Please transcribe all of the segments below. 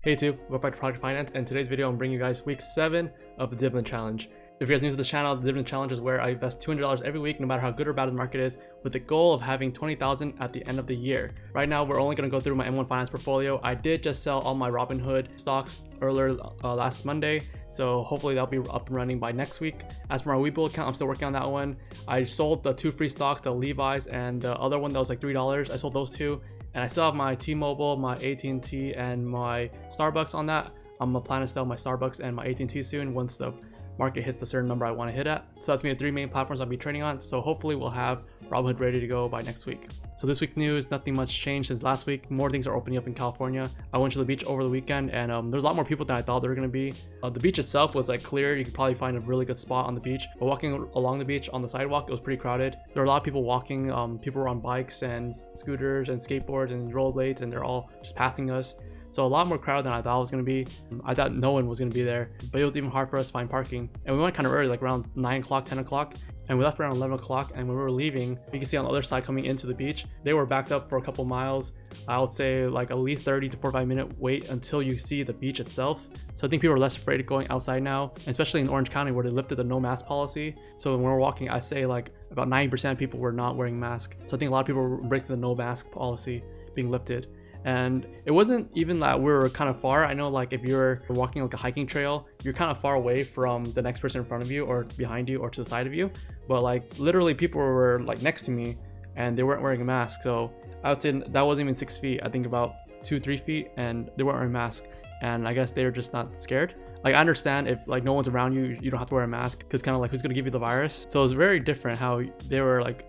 Hey YouTube, welcome back to Project Finance, and in today's video I'm bringing you guys week 7 of the Dividend Challenge. If you guys are new to this channel, the Dividend Challenge is where I invest $200 every week, no matter how good or bad the market is, with the goal of having $20,000 at the end of the year. Right now, we're only going to go through my M1 Finance portfolio. I did just sell all my Robinhood stocks earlier last Monday, so hopefully that'll be up and running by next week. As for my Webull account, I'm still working on that one. I sold the 2 free stocks, the Levi's and the other one that was like $3. I sold those 2. And I still have my T-Mobile, my AT&T, and my Starbucks on that. I'm planning to sell my Starbucks and my AT&T soon once the market hits the certain number I want to hit at. So that's me the 3 main platforms I'll be trading on. So hopefully we'll have Robinhood ready to go by next week. So this week news, nothing much changed since last week. More things are opening up in California. I went to the beach over the weekend and there's a lot more people than I thought there were going to be. The beach itself was like clear. You could probably find a really good spot on the beach. But walking along the beach on the sidewalk, it was pretty crowded. There were a lot of people walking. People were on bikes and scooters and skateboards and rollerblades, and they're all just passing us. So a lot more crowd than I thought it was going to be. I thought no one was going to be there, but it was even hard for us to find parking. And we went kind of early, like around 9 o'clock, 10 o'clock. And we left around 11 o'clock. And when we were leaving, you can see on the other side coming into the beach, they were backed up for a couple miles. I would say like at least 30 to 45 minute wait until you see the beach itself. So I think people are less afraid of going outside now, especially in Orange County where they lifted the no mask policy. So when we're walking, I say like about 90% of people were not wearing masks. So I think a lot of people were embracing the no mask policy being lifted. And it wasn't even that we were kind of far. I know like if you're walking like a hiking trail, you're kind of far away from the next person in front of you or behind you or to the side of you. But like literally people were like next to me and they weren't wearing a mask. So I would say that wasn't even 6 feet. I think about 2-3 feet, and they weren't wearing a mask. And I guess they were just not scared. Like I understand if like no one's around you, you don't have to wear a mask because kind of like who's gonna give you the virus. So it was very different how they were like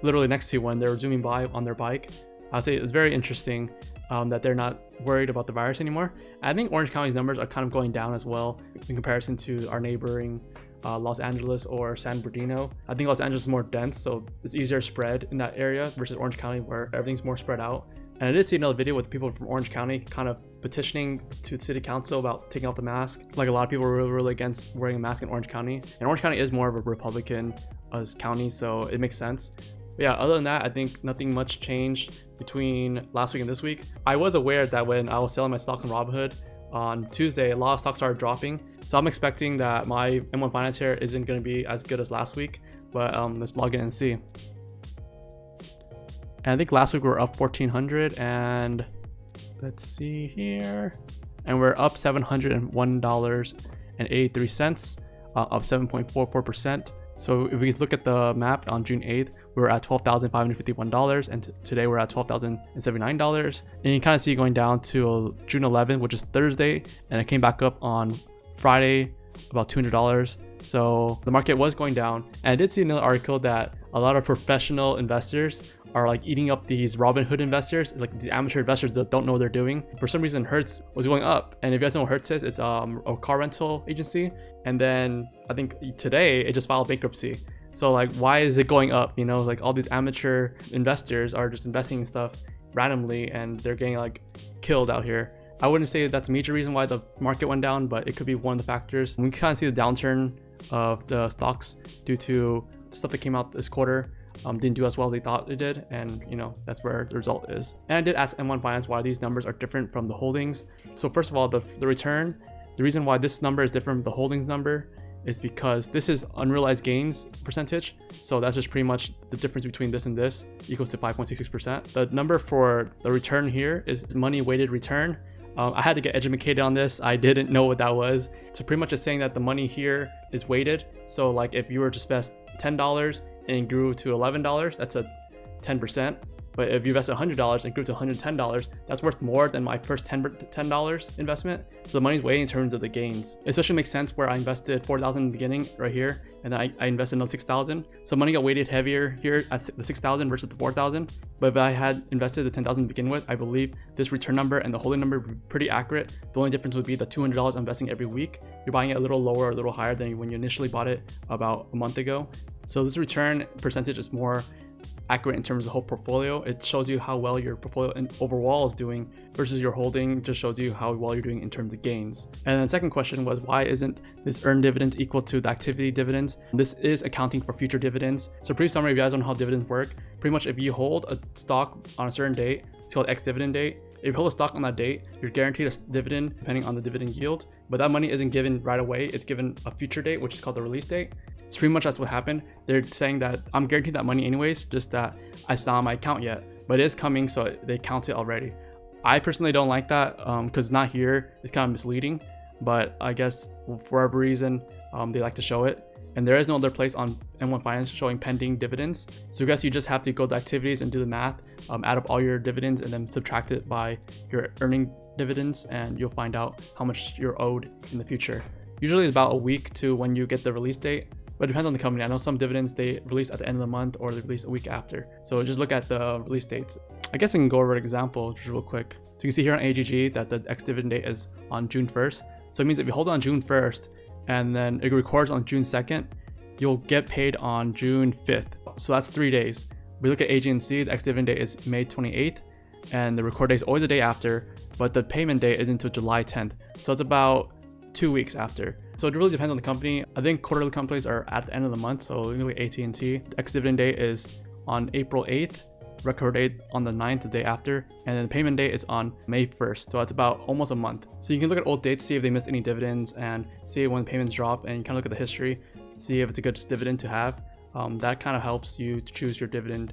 literally next to you when they were zooming by on their bike. I'd say it's very interesting that they're not worried about the virus anymore. I think Orange County's numbers are kind of going down as well in comparison to our neighboring Los Angeles or San Bernardino. I think Los Angeles is more dense, so it's easier spread in that area versus Orange County where everything's more spread out. And I did see another video with people from Orange County kind of petitioning to city council about taking off the mask. Like a lot of people were really against wearing a mask in Orange County. And Orange County is more of a Republican county, so it makes sense. But yeah, other than that, I think nothing much changed between last week and this week. I was aware that when I was selling my stocks on Robinhood on Tuesday, a lot of stocks started dropping. So I'm expecting that my M1 Finance here isn't going to be as good as last week. But let's log in and see. And I think last week we were up 1,400, and let's see here. And we're up $701.83, up 7.44%. So if we look at the map on June 8th, we were at $12,551, and today we're at $12,079. And you kind of see it going down to June 11th, which is Thursday, and it came back up on Friday about $200. So the market was going down. And I did see another article that a lot of professional investors are like eating up these Robinhood investors, like the amateur investors that don't know what they're doing. For some reason, Hertz was going up. And if you guys know what Hertz is, it's a car rental agency. And then I think today it just filed bankruptcy. So like, why is it going up? You know, like all these amateur investors are just investing in stuff randomly and they're getting like killed out here. I wouldn't say that's a major reason why the market went down, but it could be one of the factors. We kind of see the downturn of the stocks due to stuff that came out this quarter. Didn't do as well as they thought it did, and you know that's where the result is. And I did ask M1 Finance why these numbers are different from the holdings. So first of all, the return, the reason why this number is different from the holdings number is because this is unrealized gains percentage. So that's just pretty much the difference between this and this equals to 5.66%. The number for the return here is money weighted return. I had to get educated on this. I didn't know what that was. So pretty much it's saying that the money here is weighted. So like if you were to invest $10 and it grew to $11, that's a 10%. But if you invest $100 and it grew to $110, that's worth more than my first $10 investment. So the money's weighted in terms of the gains. It especially makes sense where I invested $4,000 in the beginning right here, and then I invested another $6,000. So money got weighted heavier here at the $6,000 versus the $4,000. But if I had invested the $10,000 to begin with, I believe this return number and the holding number would be pretty accurate. The only difference would be the $200 I'm investing every week. You're buying it a little lower or a little higher than when you initially bought it about a month ago. So this return percentage is more accurate in terms of the whole portfolio. It shows you how well your portfolio overall is doing versus your holding just shows you how well you're doing in terms of gains. And then the second question was, why isn't this earned dividends equal to the activity dividends? This is accounting for future dividends. So pretty summary, if you guys don't know how dividends work, pretty much if you hold a stock on a certain date, it's called ex-dividend date. If you hold a stock on that date, you're guaranteed a dividend depending on the dividend yield, but that money isn't given right away. It's given a future date, which is called the release date. So pretty much that's what happened. They're saying that I'm guaranteed that money anyways, just that it's not on my account yet, but it is coming, so they count it already. I personally don't like that because it's not here. It's kind of misleading, but I guess for whatever reason, they like to show it. And there is no other place on M1 Finance showing pending dividends. So I guess you just have to go to activities and do the math, add up all your dividends and then subtract it by your earning dividends, and you'll find out how much you're owed in the future. Usually it's about a week to when you get the release date, but it depends on the company. I know some dividends they release at the end of the month or they release a week after. So just look at the release dates. I guess I can go over an example just real quick. So you can see here on AGG that the ex-dividend date is on June 1st. So it means if you hold on June 1st and then it records on June 2nd, you'll get paid on June 5th. So that's 3 days. We look at AG&C, the ex-dividend date is May 28th and the record date is always the day after, but the payment date is until July 10th. So it's about 2 weeks after. So it really depends on the company. I think quarterly companies are at the end of the month. So usually AT&T, the ex-dividend date is on April 8th, record date on the 9th, the day after, and then the payment date is on May 1st. So it's about almost a month. So you can look at old dates, see if they missed any dividends and see when payments drop, and you kind of look at the history, see if it's a good dividend to have. That kind of helps you to choose your dividend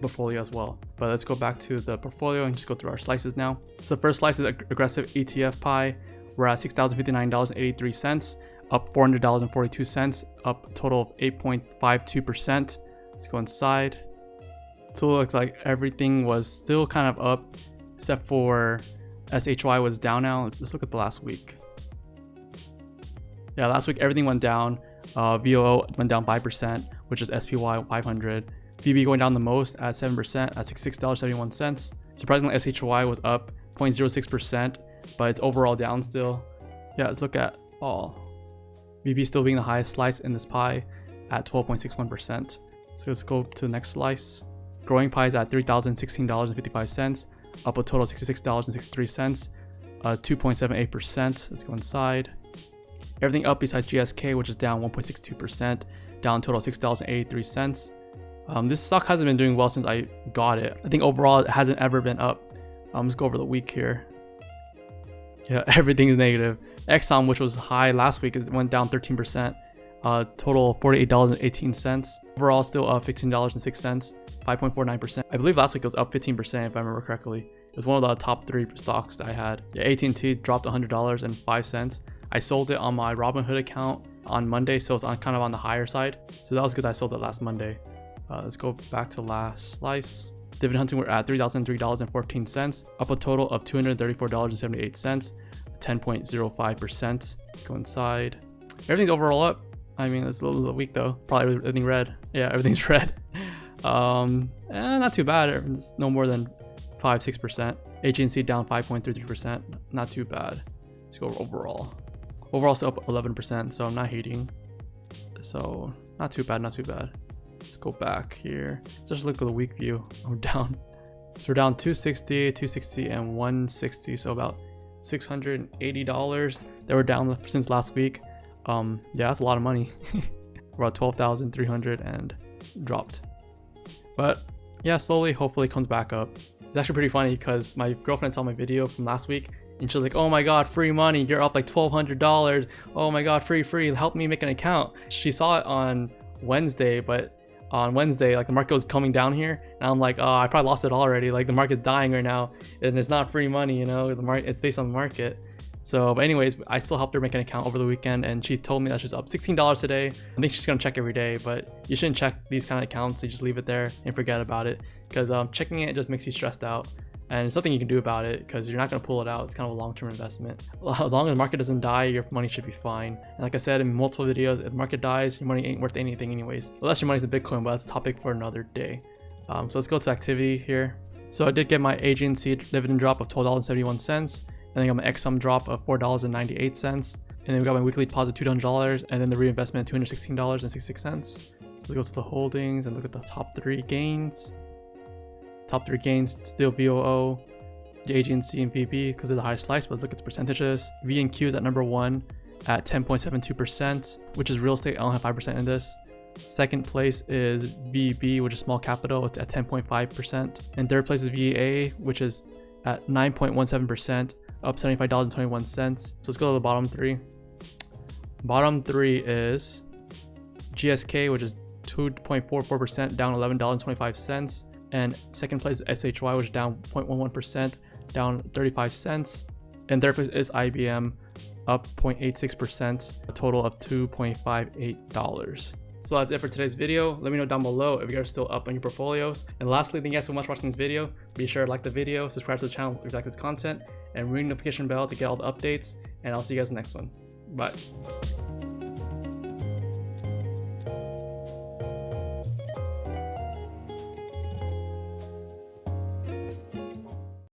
portfolio as well. But let's go back to the portfolio and just go through our slices now. So first slice is aggressive ETF pie. We're at $6,059.83, up $400.42, up a total of 8.52%. Let's go inside. So it looks like everything was still kind of up, except for SHY was down now. Let's look at the last week. Yeah, last week everything went down. VOO went down 5%, which is SPY 500. VB going down the most at 7% at $66.71. Surprisingly, SHY was up 0.06%, but it's overall down still. Yeah, let's look at all. VB still being the highest slice in this pie at 12.61%. So let's go to the next slice. Growing pie is at $3,016.55, up a total of $66.63, 2.78%. Let's go inside. Everything up besides GSK, which is down 1.62%, down total of $6.83. This stock hasn't been doing well since I got it. I think overall it hasn't ever been up. Let's go over the week here. Yeah, everything is negative. Exxon, which was high last week, went down 13%. Total $48.18. Overall, still up $15.06, 5.49%. I believe last week it was up 15% if I remember correctly. It was one of the top 3 stocks that I had. Yeah, AT&T dropped $100.05. I sold it on my Robinhood account on Monday, so it's kind of on the higher side. So that was good that I sold it last Monday. Let's go back to last slice. Dividend hunting, we're at $3,003.14, up a total of $234.78, 10.05%. Let's go inside. Everything's overall up. I mean, it's a little weak though. Probably everything red. Yeah, everything's red. Not too bad. It's no more than 5-6%. AG&C down 5.33%. Not too bad. Let's go overall. Overall, still up 11%, so I'm not hating. So not too bad, not too bad. Let's go back here. Let's just look at the week view. I'm down. So we're down 260, 260, and 160. So about $680 that were down since last week. Yeah, that's a lot of money. We're at 12,300 and dropped. But yeah, slowly, hopefully it comes back up. It's actually pretty funny because my girlfriend saw my video from last week and she was like, oh my god, free money, you're up like $1,200. Oh my god, free, help me make an account. She saw it on Wednesday, but on Wednesday, like the market was coming down here and I'm like, oh, I probably lost it already. Like the market's dying right now and it's not free money, you know, the market, it's based on the market. So, but anyways, I still helped her make an account over the weekend and she told me that she's up $16 today. I think she's gonna check every day, but you shouldn't check these kind of accounts. You just leave it there and forget about it because checking it just makes you stressed out. And there's nothing you can do about it because you're not going to pull it out. It's kind of a long-term investment. As long as the market doesn't die, your money should be fine. And like I said in multiple videos, if the market dies, your money ain't worth anything anyways. Unless your money's in Bitcoin, but that's a topic for another day. So let's go to activity here. So I did get my AG&C dividend drop of $12.71. And then I got my XSUM drop of $4.98. And then we got my weekly deposit $200. And then the reinvestment $216.66. So let's go to the holdings and look at the top 3 gains. Top 3 gains still VOO, AG&C, and VB because of the highest slice, but look at the percentages. V&Q is at number 1 at 10.72%, which is real estate. I only have 5% in this. Second place is VB, which is small capital. It's at 10.5%. And third place is VA, which is at 9.17%, up $75.21. So let's go to the bottom three. Bottom three is GSK, which is 2.44%, down $11.25. And second place is SHY, which is down 0.11%, down 35 cents. And third place is IBM, up 0.86%, a total of $2.58. So that's it for today's video. Let me know down below if you guys are still up on your portfolios. And lastly, thank you guys so much for watching this video. Be sure to like the video, subscribe to the channel if you like this content, and ring the notification bell to get all the updates. And I'll see you guys in the next one. Bye.